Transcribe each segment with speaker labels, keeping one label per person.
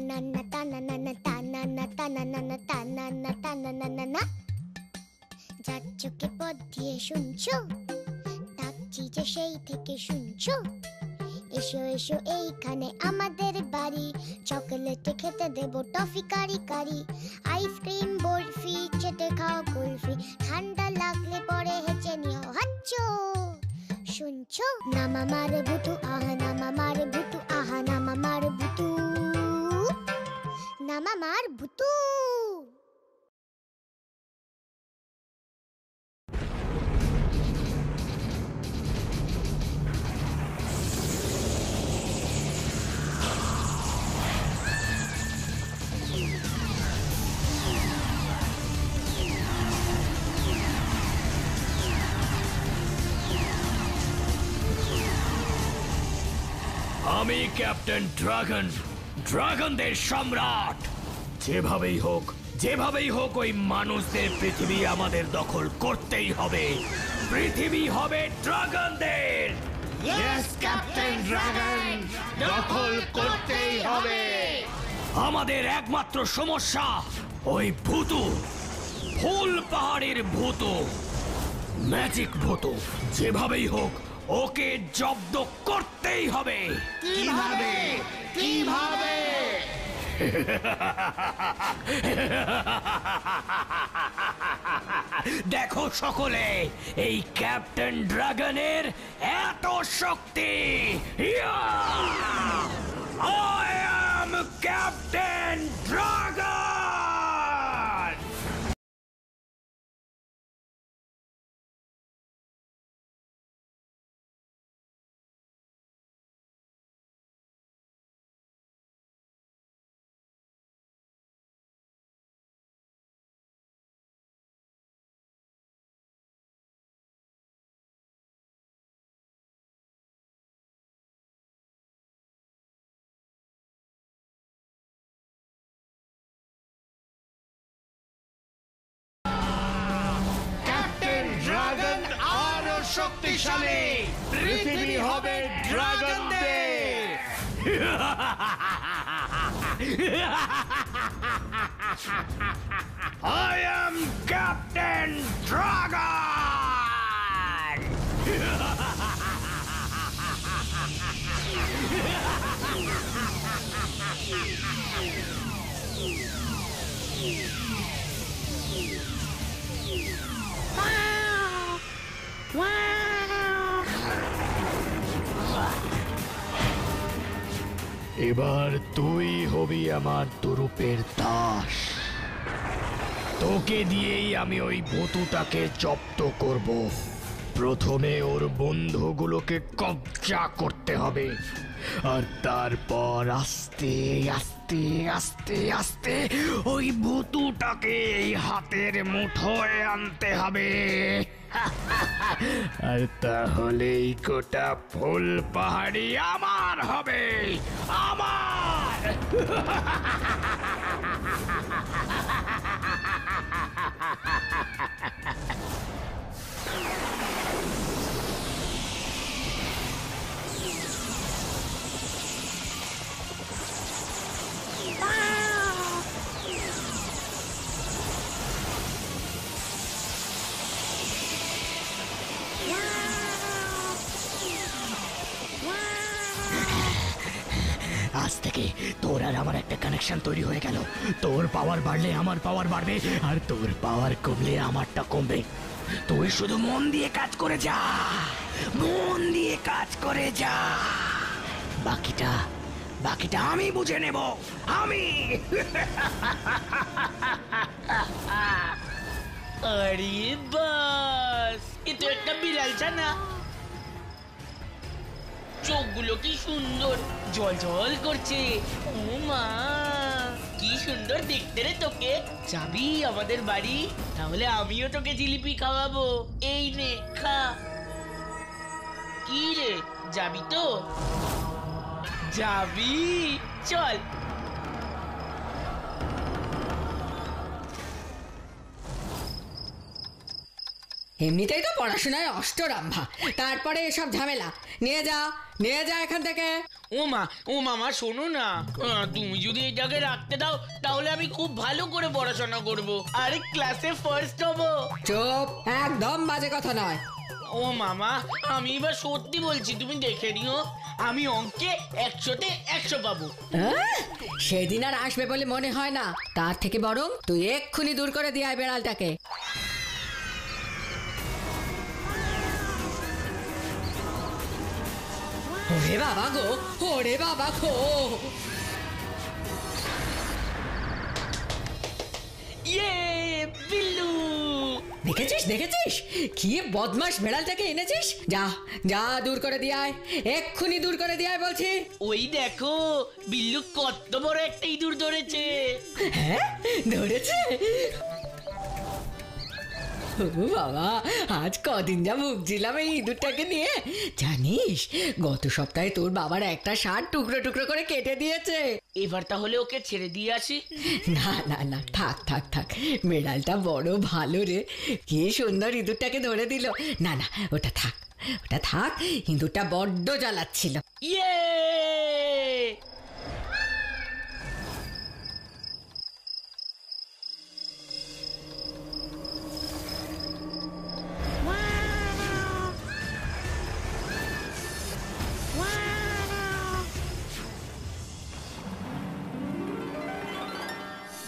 Speaker 1: তানানা তানানা তানানা তানানা তানানা তানানা। যার চোখে পথ দিয়ে শুনছো, ডাকছি যে সেই থেকে শুনছো। এসো এসো এইখানে আমাদের বাড়ি, চকলেটে খেতে দেবো টফি কারি কারি। আইসক্রিম বরফি চেটে খাও কুলফি, ঠান্ডা লাগলে পরে হেঁচে নিও হাচ্চো। শুনছো না মামার ভুতু আহা, না মামার ভুতু আহা, না মামার ভুতু, না মামার ভুতু।
Speaker 2: আমি ক্যাপ্টেন ড্রাগন, ড্রাগনদের সম্রাট। যেভাবেই হোক ওই মানুষদের পৃথিবী আমাদের দখল করতেই হবে। পৃথিবী হবে ড্রাগনদের।
Speaker 3: ইয়েস ক্যাপ্টেন ড্রাগন, দখল করতেই হবে।
Speaker 2: আমাদের একমাত্র সমস্যা ওই ভূতু, ফুল পাহাড়ের ভূতু, ম্যাজিক ভূতু। যেভাবেই হোক ওকে জব্দ করতেই হবে।
Speaker 3: কিভাবে কিভাবে?
Speaker 2: দেখো সকলে, এই ক্যাপ্টেন ড্রাগনের এত শক্তি। I am captain dragon.
Speaker 3: Dragon আরো শক্তিশালী, পৃথিবী হবে ড্রাগনদের।
Speaker 2: I am Captain Dragon! এবার তুই হবি আমার তুরুপের দাস। তোকে দিয়েই আমি ওই ভূতুটাকে জব্দ করব। প্রথমে ওর বন্ধুগুলোকে কবজা করতে হবে, আর তারপর আস্তে আস্তে আস্তে আস্তে ওই ভূতুটাকে এই হাতের মুঠোয় আনতে হবে। আর তাহলেই গোটা ফুল পাহাড়ি আমার হবে, আমার। আজ থেকে তোর আর আমার একটা কানেকশন তৈরি হয়ে গেল। তোর পাওয়ার বাড়লে আমার পাওয়ার বাড়বে, আর তোর পাওয়ার কমলে আমারটা কমবে। তুই শুধু মন দিয়ে কাজ করে যা, মন দিয়ে কাজ করে যা। বাকিটা বাকিটা আমি বুঝে নেব, আমি।
Speaker 4: আরে বাস, এ তো একটা বিড়াল ছানা। চোখগুলো কি সুন্দর, জল জল করছে। ও মা, কি সুন্দর দেখতে রে তোকে। যাবি আমাদের বাড়ি? তাহলে আমিও তোকে জিলিপি খাওয়াবো। এই নে, খা। কি রে, যাবি তো? যাবি? চল।
Speaker 5: এমনিতেই তো পড়াশোনায় অষ্টরম্ভা, তারপরে এসব ঝামেলা। নিয়ে যা এখান থেকে।
Speaker 4: ও মামা শোনো না, তুমি যদি এটাকে রাখতে দাও তাহলে আমি খুব ভালো করে পড়াশোনা করব আর ক্লাসে ফার্স্ট হব।
Speaker 5: চুপ, একদম বাজে কথা নয়।
Speaker 4: ও মামা, আমি এবার সত্যি বলছি, তুমি দেখে নিও, আমি অঙ্কে 100-তে 100 পাবো।
Speaker 5: সেদিন আর আসবে বলে মনে হয় না। তার থেকে বরং তুই এক্ষুনি দূর করে দিয়ে আয় বেড়ালটাকে। ওরে বাবা গো, ওরে বাবা গো।
Speaker 4: ইয়ে বিল্লু,
Speaker 5: দেখেছিস কি বদমাশ বেড়ালটাকে এনেছিস? যা যা দূর করে দিয়ে আয়, এক্ষুনি দূর করে দিয়ে আয় বলছি।
Speaker 4: ওই দেখো বিল্লু কত বড় একটা ইঁদুর ধরেছে।
Speaker 5: হ্যাঁ ধরেছে? ও বাবা, আজ কদিন যা ভুগছিলাম এই ইঁদুরটাকে নিয়ে। জানিস গত সপ্তাহে তোর বাবার একটা শার্ট টুকরো টুকরো করে কেটে দিয়েছে।
Speaker 4: এবার তাহলে ওকে ছেড়ে দিয়ে আসি।
Speaker 5: না না না, থাক, বেড়ালটা বড় ভালো রে, কি সুন্দর ইঁদুরটাকে ধরে দিল। না না, ওটা থাক, ইঁদুরটা বড্ড জ্বালাচ্ছিল।
Speaker 4: ইয়ে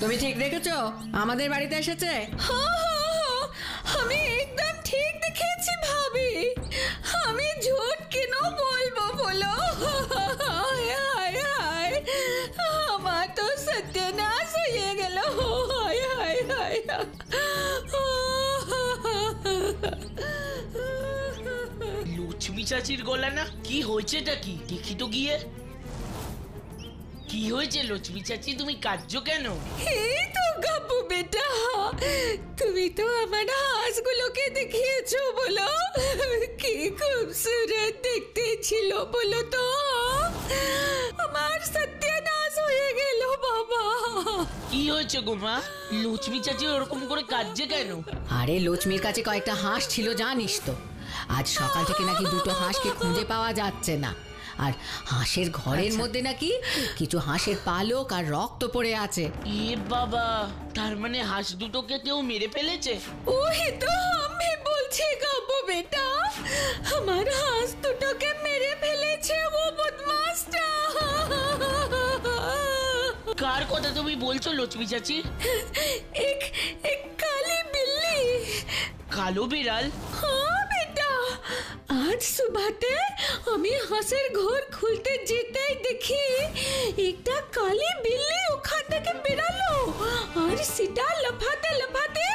Speaker 5: তুমি ঠিক দেখেছো আমাদের বাড়িতে এসেছে? আমি একদম ঠিক দেখেছি ভাবি, আমি ঝুট কেন বলবো বলো? আমার তো সত্যনাশ হয়ে গেল।
Speaker 4: লক্ষ্মী চাচির গলা না? কি হয়েছেটা কি দেখি তো গিয়ে। কি হয়েছে লক্ষ্মী চাচি, তুমি কাঁদছো কেন?
Speaker 5: এই তো গাবু বেটা, তুমি তো আমার হাঁসগুলোকে দেখিয়েছো বলো, কি খুবসুরত দেখতে ছিল বলো তো। আমার সত্যনাশ হয়ে গেল বাবা।
Speaker 4: কি হয়েছে গো মা? লক্ষ্মী চাচি ওরকম করে কাঁদছে কেন?
Speaker 5: আরে লক্ষ্মীর কাছে কয়েকটা হাঁস ছিল জানিস তো, আজ সকাল থেকে নাকি দুটো হাঁসকে খুঁজে পাওয়া যাচ্ছে না। আর হাঁসের ঘরের মধ্যে নাকি কিছু হাঁসের পালক আর রক্ত পড়ে আছে।
Speaker 4: এ বাবা, তার মানে হাঁস দুটোকে কেউ মেরে ফেলেছে?
Speaker 5: ওই তো আমি বলছি গাবো বেটা, আমার হাঁস দুটোকে মেরে ফেলেছে ও বদমাশটা।
Speaker 4: কার কথা তুমি বলছো লক্ষ্মী চাচি?
Speaker 5: এক কালি বিল্লি।
Speaker 4: কালো বিড়াল?
Speaker 5: হ্যাঁ বেটা, আজ সুবাতে আমি হাঁসের ঘর খুলতে যেতেই দেখি একটা কালি বিল্লি ওখান থেকে বেরালো আর সেটা লাফাতে লাফাতে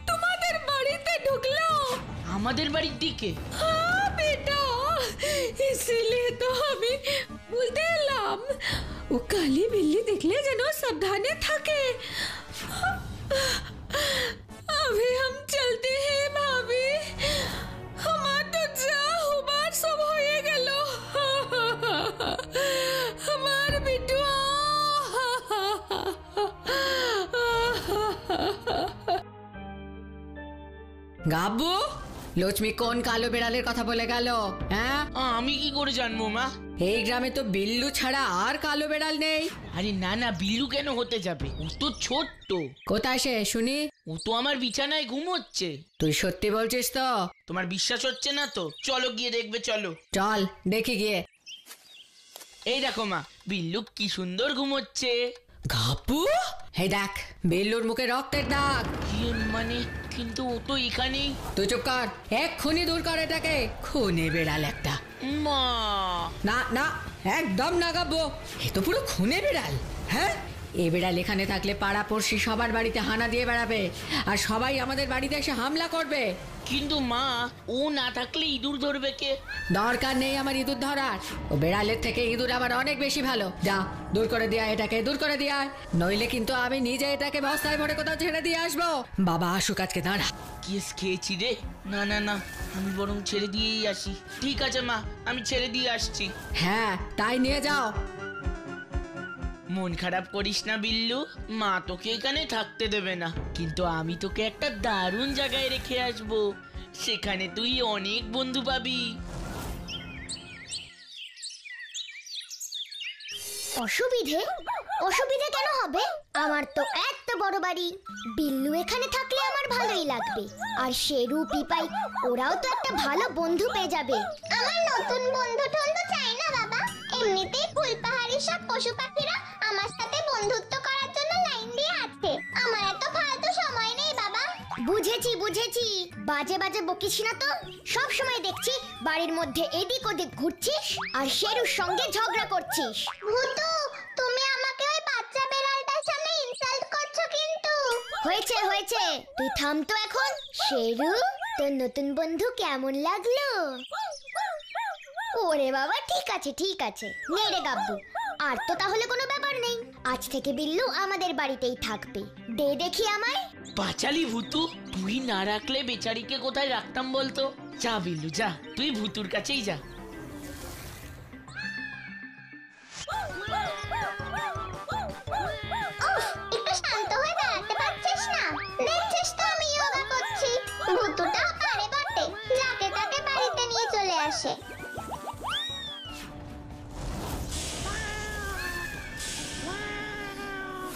Speaker 5: তোমাদের বাড়িতে ঢুকলো।
Speaker 4: আমাদের বাড়ির দিকে?
Speaker 5: হ্যাঁ বেটা, ইসলিয়ে তো আমি বলতে এলাম, ও কালি বিল্লি দেখলে যেন সাবধানে থাকে। अभी हम चलते हैं भाभी, हमार तो जा हुबार सब होए गेलो, हमार बिटुआ। গাবু, লক্ষ্মী কোন কালো বেড়ালের কথা বলে গেল? হ্যাঁ,
Speaker 4: আমি কি করে জানবো মা?
Speaker 5: এই গ্রামে তো বিল্লু ছাড়া আর কালো বেড়াল নেই।
Speaker 4: আরে না না, বিল্লু কেন হতে যাবে? ও তো ছোট্ট।
Speaker 5: কোথায় সে শুনি?
Speaker 4: ও তো আমার বিছানায় ঘুমোচ্ছে।
Speaker 5: তুই সত্যি বলছিস তো?
Speaker 4: তোমার বিশ্বাস হচ্ছে না তো চলো গিয়ে দেখবে, চলো।
Speaker 5: চল দেখি গিয়ে।
Speaker 4: এই দেখো মা, বিল্লু কি সুন্দর ঘুমোচ্ছে।
Speaker 5: গাপু, হে দেখ বিল্লুর মুখে রক্তের দাগ।
Speaker 4: মানে কিন্তু ও তো এখানেই।
Speaker 5: তুই চুপ কর, এক্ষুনি দূর কর এটাকে, খুনে বেড়াল একটা।
Speaker 4: মা
Speaker 5: না না, একদম না গাবো, এ তো পুরো খুনে বেড়াল। হ্যাঁ, এ বেড়াল এখানে থাকলে পাড়া পড়শি সবার বাড়িতে হানা দিয়ে বেড়াবে আর সবাই আমাদের বাড়িতে এসে হামলা করবে।
Speaker 4: কিন্তু মা, ও না থাকলে ইঁদুর ধরবে কে?
Speaker 5: দরকার নেই আমার ইঁদুর ধরার, ও বেড়ালের থেকে ইঁদুর আবার অনেক বেশি ভালো। যা দূর করে দিয়া এটাকে, দূর করে দিয়া, নইলে কিন্তু আমি নিজে এটাকে বস্তায় ভরে কোথাও ছেড়ে দিয়ে আসবো। বাবা আসুক আজকে, দাঁড়া।
Speaker 4: কেস খেয়েছি রে। না না না, আমি বরং ছেড়ে দিয়েই আসি। ঠিক আছে মা, আমি ছেড়ে দিয়ে আসছি।
Speaker 5: হ্যাঁ তাই নিয়ে যাও।
Speaker 4: মন খারাপ করিস না বিল্লু, মা তোকে এখানে থাকতে দেবে না, কিন্তু আমি তোকে একটা দারুণ জায়গায় রেখে আসবো, সেখানে তুই অনেক বন্ধু পাবি।
Speaker 1: অসুবিধে? অসুবিধে কেন হবে? আমার তো এত বড় বাড়ি, বিল্লু এখানে থাকলে আমার ভালোই লাগবে। আর শেরু, পিপাই ওরাও তো একটা ভালো বন্ধু পেয়ে যাবে। আমার নতুন বন্ধু টন্ধু চাই না বাবা, এমনিতেই ফুলপাহাড়ি সব পশু পাখিরা আমার সাথে বন্ধুত্ব করার জন্য লাইন দিয়ে আছে। আমার এত ফালতু সময় নেই বাবা। বুঝেছি বুঝেছি, বাজে বাজে বকিস না তো। সব সময় দেখছি বাড়ির মধ্যে এদিক ওদিক ঘুরছিস আর শেরুর সঙ্গে ঝগড়া করছিস। ভূতু, তুমি আমাকে ওই বাচ্চা বেড়ালটার সামনে ইনসাল্ট করছো কিন্তু। হয়েছে হয়েছে, তুই থাম তো এখন। শেরু, তোর নতুন বন্ধু কেমন লাগলো? ওরে বাবা, ঠিক আছে ঠিক আছে, নে রে গাব্বু। আর তো তাহলে কোনো ব্যাপার নেই, আজ থেকে বিল্লু আমাদের বাড়িতেই থাকবে। দে দেখি আমায়।
Speaker 4: বাঁচালি ভূতু, তুই না রাখলে বেচারিকে কোথায় রাখতাম বলতো? যা বিল্লু যা, তুই ভূতুর কাছেই যা।
Speaker 1: একটু শান্ত হয়ে দাঁড়াতে পারছিস না? দেখছিস তো আমি যোগা করছি। ভূতুটা পারে বটে, যাকে তাকে বাড়িতে নিয়ে চলে আসে।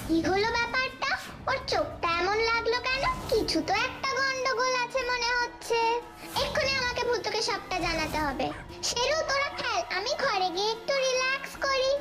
Speaker 1: কি হলো ব্যাপারটা? ওর চোখটা এমন লাগলো কেন? কিছু তো একটা গন্ডগোল আছে মনে হচ্ছে। এক্ষুনি আমাকে ভূতুকে সবটা জানাতে হবে। শেরু, তোরা খেল, আমি ঘরে গিয়ে একটু রিল্যাক্স করি।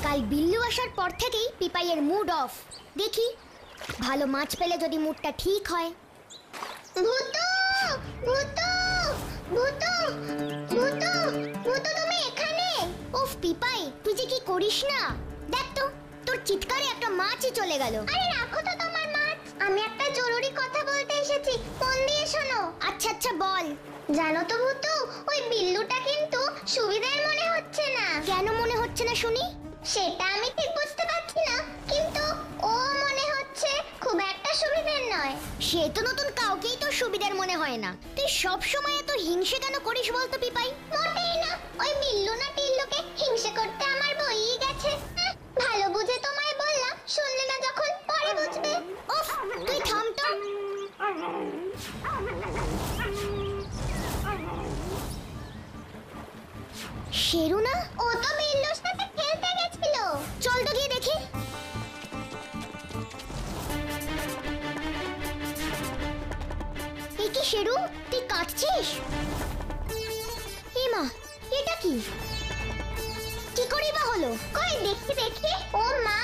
Speaker 1: কাল বিল্লু আসার পর থেকেই পিপাইয়ের মুড অফ। দেখি ভালো মাছ পেলে যদি মুডটা ঠিক হয়। ভূতু, ভূতু, ভূতু, ভূতু, ভূতু, তুমি এখানে? উফ পিপাই, তুই যে কি করিস না! দেখ তো, তোর চিৎকারে একটা মাছই চলে গেল। আরে রাখো তো তোমার মাছ, আমি একটা জরুরি কথা বলতে এসেছি, মন দিয়ে শোনো। আচ্ছা আচ্ছা বল। জানো তো ভূতু, ওই বিল্লুটা কিন্তু সুবিধার মনে হচ্ছে না। কেন মনে হচ্ছে না শুনি? সেটা আমি ঠিক বুঝতে পারছি না, কিন্তু ও মনে হচ্ছে খুব একটা সুবিধার নয়। সে তো নতুন কাউকেই তো সুবিধার মনে হয় না। তুই সব সময় এত হিংসে কেন করিস বলতো পিপাই? মোটেই না, ওই বিল্লু না টিল্লুকে হিংসে করতে আমার বইই গেছে। ভালো বুঝে তোমায় বললাম, শুনলে না যখন, পরে বুঝবে। উফ, তুই থাম তো। শেরু না? ও তো বিল্লুর সাথে খেলতে গেছিল। চল তো গিয়ে দেখি। এই কি শেরু, তুই কাঁদছিস? মা, এটা কি? কি করি বা হলো? কই দেখি দেখি। ও মা,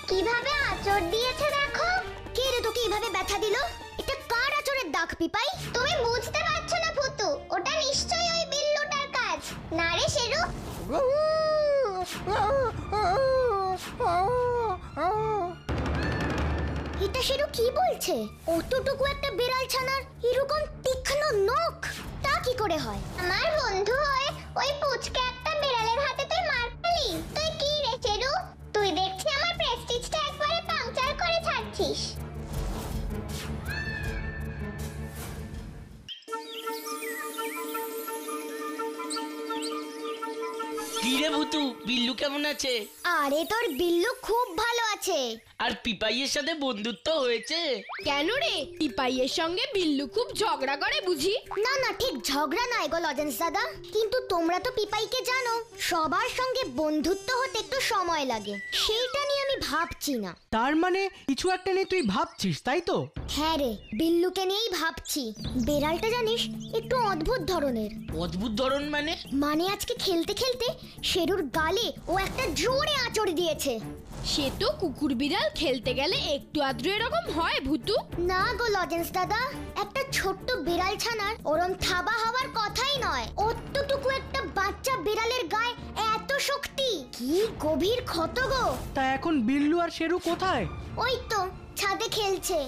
Speaker 1: কিভাবে আঁচড় দিয়েছে দেখো। কে রে তোকে এইভাবে ব্যথা দিল? এটা কার আঁচড়ের দাগ পিপাই? তুমি বুঝতে পারছো না ভূতু, ওটা নিশ্চয়ই ওই বিল্লুটার কাজ। না রে শেরু। এটা শেরু কি বলছে? অতটুকু একটা বিড়াল ছানার এরকম তীক্ষ্ণ নখ, তা কি করে হয়? আমার বন্ধু হয়ে ওই পুচকে একটা বিড়ালের হাতে তুই মার খেলি? তুই কি রে শেরু, তুই দেখছি আমার প্রেস্টিজটা একবারে পাংচার করে ছাড়ছিস।
Speaker 4: কি রে ভূতু, বিল্লু কেমন আছে?
Speaker 1: আরে তোর বিল্লু খুব ভালো আছে।
Speaker 4: আর পিপাইয়ের সাথে বন্ধুত্ব হয়েছে?
Speaker 5: কেন রে, পিপাইয়ের সঙ্গে বিল্লু খুব ঝগড়া করে বুঝি?
Speaker 1: না না, ঠিক ঝগড়া নয় গো লজেন্স দাদা, কিন্তু তোমরা তো পিপাইকে জানো, সবার সঙ্গে বন্ধুত্ব হতে একটু সময় লাগে, সেইটা নিয়ে আমি ভাবছি না।
Speaker 6: তার মানে কিছু একটা নিয়ে তুই ভাবছিস, তাই তো?
Speaker 1: হ্যাঁ রে, বিল্লুকে নিয়েই ভাবছি। বেড়ালটা জানিস একটু অদ্ভুত ধরনের।
Speaker 4: অদ্ভুত ধরন মানে?
Speaker 1: মানে আজকে খেলতে খেলতে শেরুর গালে ও একটা জোরে আঁচড় দিয়েছে।
Speaker 5: সে তো কুকুর বিড়াল খেলতে গেলে একটু আদ্র এরকম হয় ভূতু।
Speaker 1: না গো লজেন্স দাদা, একটা ছোট্ট বিড়াল ছানার ওরম থাবা হওয়ার কথাই নয়। অতটুকু একটা বাচ্চা বিড়ালের গায়ে এত শক্তি, কি গভীর ক্ষত গো।
Speaker 6: তা এখন বিল্লু আর শেরু কোথায়?
Speaker 1: ওই তো ছাদে খেলছে।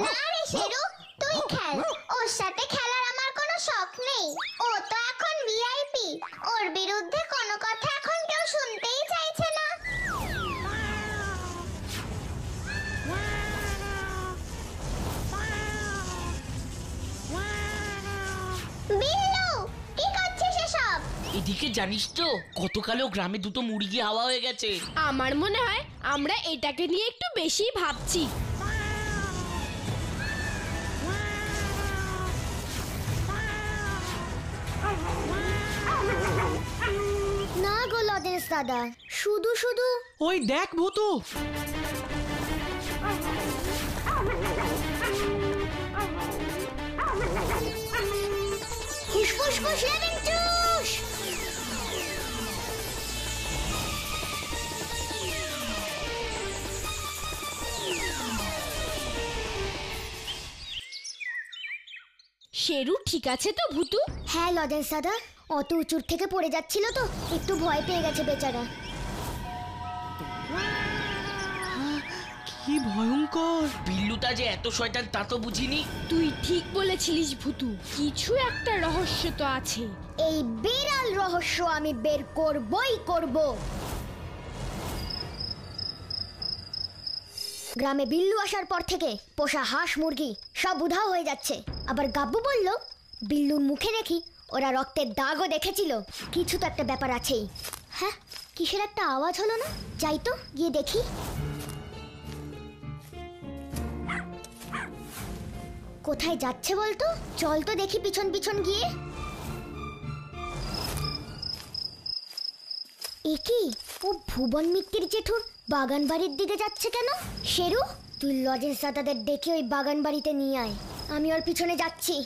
Speaker 1: না রে শেরু, তুই খেল, ওর সাথে খেলার আমার কোনো শখ নেই। ও তো এখন ভিআইপি, ওর বিরুদ্ধে কোনো কথা এখন কেউ শুনতেই চাইছে না।
Speaker 4: এদিকে জানিস তো গতকালও গ্রামে দুটো মুরগি হাওয়া হয়ে গেছে।
Speaker 7: আমার মনে হয় আমরা এটাকে নিয়ে একটু বেশি ভাবছি।
Speaker 1: না গো লজেন্স দাদা, শুধু শুধু
Speaker 6: ওই দেখ ভূতু।
Speaker 1: ফুসফুস ফুস লেমন জুস।
Speaker 7: শেরু ঠিক আছে তো ভূতু?
Speaker 1: হ্যাঁ লজেন্স দাদা, অত উঁচুর থেকে পড়ে যাচ্ছিল তো একটু ভয় পেয়ে গেছে বেচারা।
Speaker 6: কি ভয়ঙ্কর!
Speaker 4: বিল্লুটা যে এত শয়তান তা তো বুঝিনি।
Speaker 7: তুই ঠিক বলেছিলিস ভূতু, কিছু একটা রহস্য তো আছে।
Speaker 1: এই বিড়াল রহস্য আমি বের করবই করব। গ্রামে বিল্লু আসার পর থেকে পোষা হাঁস মুরগি সব উধাও হয়ে যাচ্ছে। আবার গাব্বু বলল বিল্লুর মুখে দেখি ওরা রক্তের দাগও দেখেছিল। কিছু তো একটা ব্যাপার আছেই। হ্যাঁ, কিসের একটা আওয়াজ হলো না? যাই তো গিয়ে দেখি। কোথায় যাচ্ছে বলতো? চল তো দেখি পিছন পিছন গিয়ে। একি, ও ভুবন মিত্তির জেঠুর বাগান বাড়ির দিকে যাচ্ছে কেন? শেরু, তুই লজেন্স দাদাদের ডেকে ওই বাগান বাড়িতে নিয়ে আয়, আমি ওর পিছনে যাচ্ছি।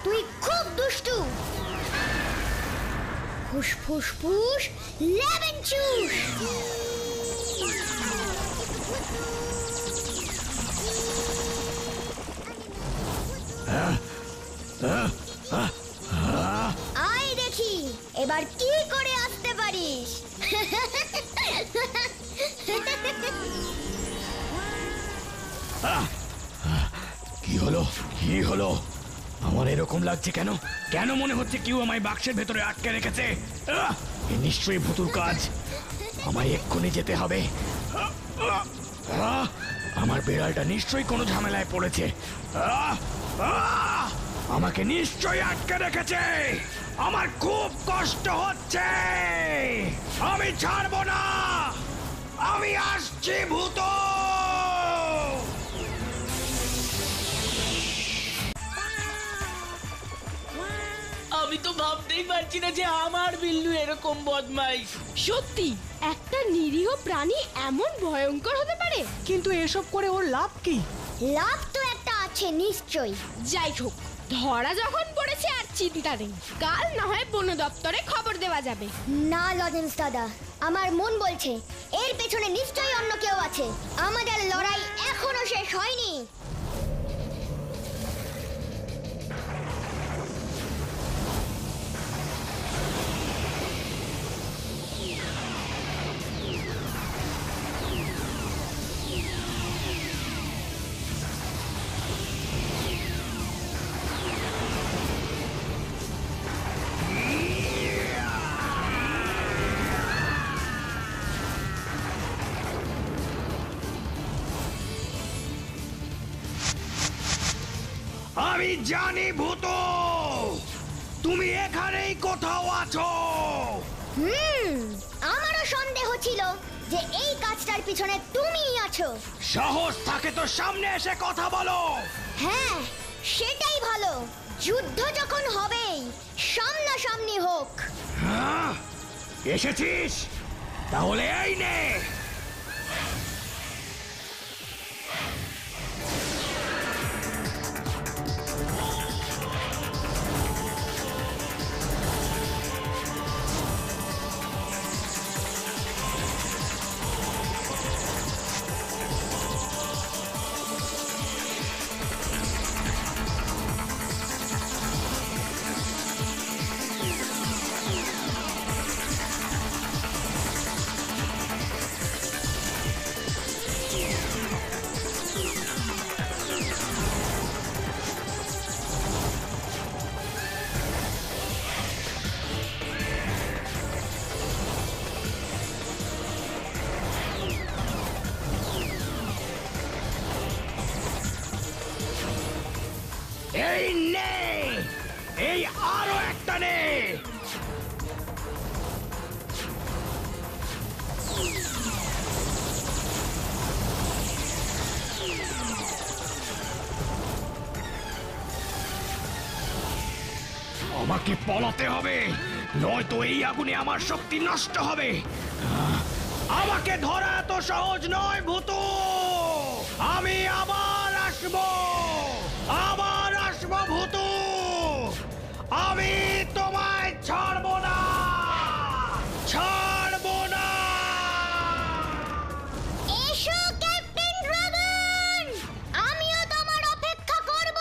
Speaker 1: তুই খুব দুষ্টু। ফুস ফুস ফুস লেমন জুস। আয় দেখি এবার কি করে আসতে পারিস।
Speaker 2: কি হলো, কি হলো? আমার এরকম লাগছে কেন? কেন মনে হচ্ছে কেউ আমায় বাক্সের ভেতরে আটকে রেখেছে? এ নিশ্চয়ই ভূতুর কাজ। আমায় এক্ষুনি যেতে হবে। আমার বিড়ালটা নিশ্চয়ই কোনো ঝামেলায় পড়েছে। আমাকে নিশ্চয়ই আটকে রেখেছে। আমার খুব কষ্ট হচ্ছে। আমি ছাড়বো না। আমি আসছি ভূত।
Speaker 4: আমি তো ভাবতেই পারছি না যে আমার বিল্লু এরকম বদমাইশ।
Speaker 7: সত্যি একটা নিরীহ প্রাণী এমন ভয়ঙ্কর হতে পারে?
Speaker 6: কিন্তু এসব করে ওর লাভ কি?
Speaker 1: লাভ তো একটা আছে নিশ্চয়ই।
Speaker 7: যাই হোক, ধরা যখন পড়েছে আর চিন্তা নেই। কাল না হয় বন দপ্তরে খবর দেওয়া যাবে।
Speaker 1: না লজেন্স দাদা, আমার মন বলছে এর পেছনে নিশ্চয়ই অন্য কেউ আছে। আমাদের লড়াই এখনো শেষ হয়নি।
Speaker 2: আমি জানি ভূত, তুমি এখানেই কোথাও আছো।
Speaker 1: আমারও সন্দেহ ছিল যে এই কাজটার পিছনে তুমিই আছো।
Speaker 2: সাহস থাকে তো সামনে এসে কথা বলো।
Speaker 1: হ্যাঁ, সেটাই ভালো। যুদ্ধ যখন হবেই সামনাসামনি হোক।
Speaker 2: হ্যাঁ, এসেছিস? তাহলে এই নে। নে, এই আরো একটা নে। আমাকে পলাতে হবে, নয়তো এই আগুনে আমার শক্তি নষ্ট হবে। আমাকে ধরা এত সহজ নয় ভূতু। আমি আবার আসবো ভূতু। আমি তোমায় ছাড়বো না।
Speaker 1: এসো ক্যাপ্টেন ড্রাগন, আমিও তোমার অপেক্ষা করব।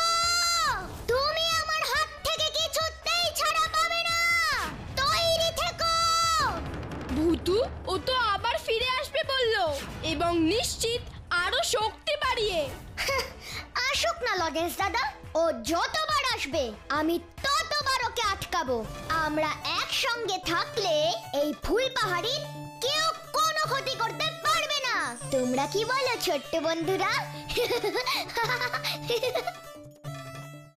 Speaker 1: তুমি আমার হাত থেকে কিছুতেই ছাড়া পাবে না। তৈরি থেকো।
Speaker 7: ভূতু ও তো আবার ফিরে আসবে বললো, এবং নিশ্চিত আরো শক্তি বাড়িয়ে।
Speaker 1: আসুক না লজেন্স দাদা, ও যতবার আসবে আমি ততবার ওকে আটকাবো। আমরা একসঙ্গে থাকলে এই ফুল পাহাড়ির কেউ কোনো ক্ষতি করতে পারবে না। তোমরা কি বলো ছোট্ট বন্ধুরা?